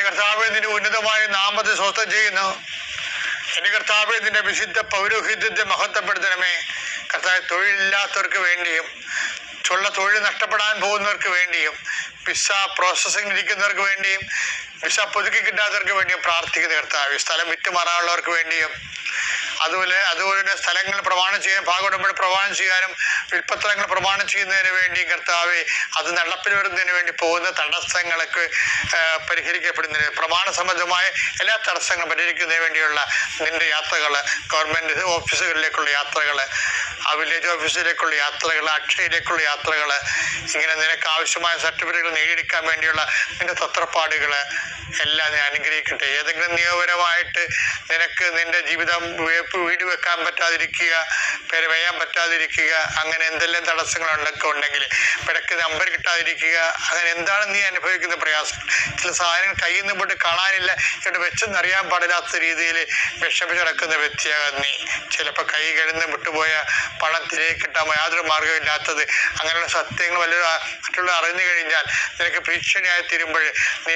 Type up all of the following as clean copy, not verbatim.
കർത്താവെ, നിന്റെ ഉന്നതമായ നാമത്തെ സ്വസ്ഥം ചെയ്യുന്നു. എൻ്റെ കർത്താവെ, നിന്റെ വിശുദ്ധ പൗരോഹിത്യത്തെ മഹത്വപ്പെടുത്തണമേ. കർത്താവ്, തൊഴിലില്ലാത്തവർക്ക് വേണ്ടിയും തൊഴിൽ നഷ്ടപ്പെടാൻ പോകുന്നവർക്ക് വേണ്ടിയും വിസ പ്രോസസ്സിംഗ് ഇരിക്കുന്നവർക്ക് വേണ്ടിയും വിസ പുതുക്കി കിട്ടാത്തവർക്ക് വേണ്ടിയും പ്രാർത്ഥിക്കുന്ന കർത്താവ്. സ്ഥലം വിറ്റുമാറാനുള്ളവർക്ക് വേണ്ടിയും അതുപോലെ തന്നെ സ്ഥലങ്ങൾ പ്രമാണം ചെയ്യാൻ ഭാഗമുടുമ്പോൾ പ്രമാണം ചെയ്യാനും വിൽപ്പത്രങ്ങൾ പ്രമാണം ചെയ്യുന്നതിന് വേണ്ടി കർത്താവെ, അത് നടപ്പിൽ വരുന്നതിന് വേണ്ടി പോകുന്ന തടസ്സങ്ങൾക്ക് പരിഹരിക്കപ്പെടുന്നതിന് പ്രമാണ സംബന്ധമായ എല്ലാ തടസ്സങ്ങളും പരിഹരിക്കുന്നതിന് വേണ്ടിയുള്ള നിന്റെ യാത്രകൾ, ഗവൺമെൻറ് ഓഫീസുകളിലേക്കുള്ള യാത്രകൾ, വില്ലേജ് ഓഫീസിലേക്കുള്ള യാത്രകൾ, അക്ഷയയിലേക്കുള്ള യാത്രകൾ, ഇങ്ങനെ നിനക്ക് ആവശ്യമായ സർട്ടിഫിക്കറ്റുകൾ നേടിയെടുക്കാൻ വേണ്ടിയുള്ള നിന്റെ തത്രപ്പാടുകൾ എല്ലാം ഞാൻ അനുഗ്രഹിക്കട്ടെ. ഏതെങ്കിലും നിയമപരമായിട്ട് നിനക്ക് നിന്റെ ജീവിതം വീട് വെക്കാൻ പറ്റാതിരിക്കുക, പെരവയ്യാൻ പറ്റാതിരിക്കുക, അങ്ങനെ എന്തെല്ലാം തടസ്സങ്ങളൊക്കെ ഉണ്ടെങ്കിൽ, പിടക്ക് നമ്പർ കിട്ടാതിരിക്കുക, അങ്ങനെ എന്താണ് നീ അനുഭവിക്കുന്ന പ്രയാസം, ചില സാധനങ്ങൾ കയ്യിൽ നിന്ന് പോയിട്ട് കാണാനില്ല, ഇവിടെ വെച്ചെന്നറിയാൻ പാടില്ലാത്ത രീതിയിൽ വിഷമിച്ച് കിടക്കുന്ന വ്യക്തിയാകാൻ നീ. ചിലപ്പോൾ കൈ കഴുന്ന് വിട്ടുപോയ പണം തിരികെ കിട്ടാൻ യാതൊരു മാർഗമില്ലാത്തത്, അങ്ങനെയുള്ള സത്യങ്ങൾ മറ്റുള്ള അറിഞ്ഞു കഴിഞ്ഞാൽ നിനക്ക് ഭീഷണിയായി തീരുമ്പോൾ നീ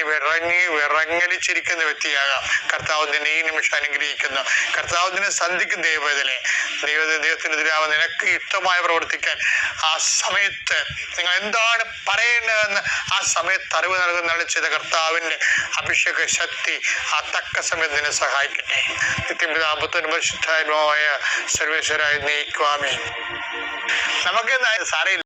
വിറങ്ങലിച്ചിരിക്കുന്ന വ്യക്തിയാകാം. കർത്താവ് നിന്നെ ഈ നിമിഷം അനുഗ്രഹിക്കുന്നു. കർത്താവ് നിന്നെ സന്ധിക്കും. ദൈവത്തിനെതിരാവ് നിനക്ക് യുക്തമായി പ്രവർത്തിക്കാൻ ആ സമയത്ത് നിങ്ങൾ എന്താണ് പറയേണ്ടതെന്ന് ആ സമയത്ത് അറിവ് നൽകുന്ന ചെയ്ത കർത്താവിൻ്റെ അഭിഷേക ശക്തി ആ തക്ക സമയത്ത് നിന്നെ സഹായിക്കട്ടെ. നിത്യപിതാപുത്രനും പരിശുദ്ധാത്മാവായ സർവേശ്വരായി നീക്കുവാമേ. നമുക്ക് സാരയില്ല.